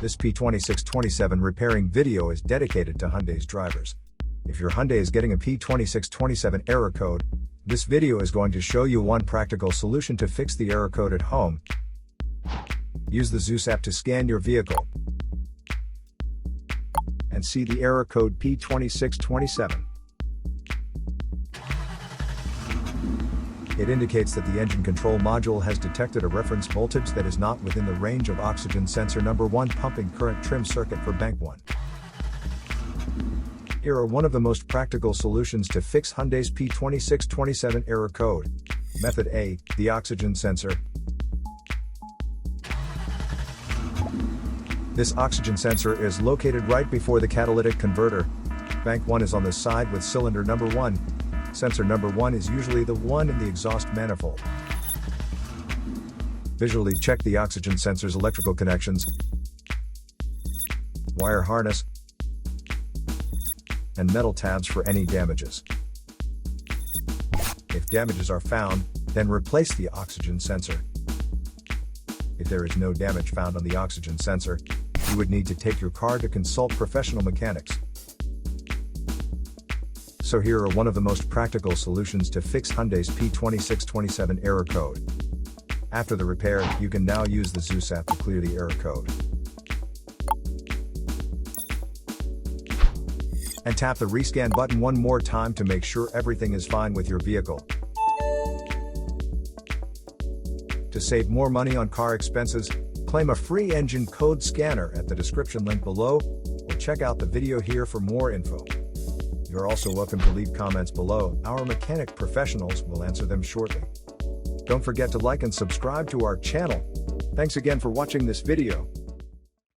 This P2627 repairing video is dedicated to Hyundai's drivers. If your Hyundai is getting a P2627 error code, this video is going to show you one practical solution to fix the error code at home. Use the Zeus app to scan your vehicle and see the error code P2627. It indicates that the engine control module has detected a reference voltage that is not within the range of oxygen sensor number 1 pumping current trim circuit for bank 1. Here are one of the most practical solutions to fix Hyundai's P2627 error code. Method A, the oxygen sensor. This oxygen sensor is located right before the catalytic converter. Bank 1 is on the side with cylinder number 1. Sensor number 1 is usually the one in the exhaust manifold. Visually check the oxygen sensor's electrical connections, wire harness, and metal tabs for any damages. If damages are found, then replace the oxygen sensor. If there is no damage found on the oxygen sensor, you would need to take your car to consult professional mechanics. So here are one of the most practical solutions to fix Hyundai's P2627 error code. After the repair, you can now use the Zeus app to clear the error code. And tap the rescan button one more time to make sure everything is fine with your vehicle. To save more money on car expenses, claim a free engine code scanner at the description link below, or check out the video here for more info. You're also welcome to leave comments below. Our mechanic professionals will answer them shortly. Don't forget to like and subscribe to our channel. Thanks again for watching this video.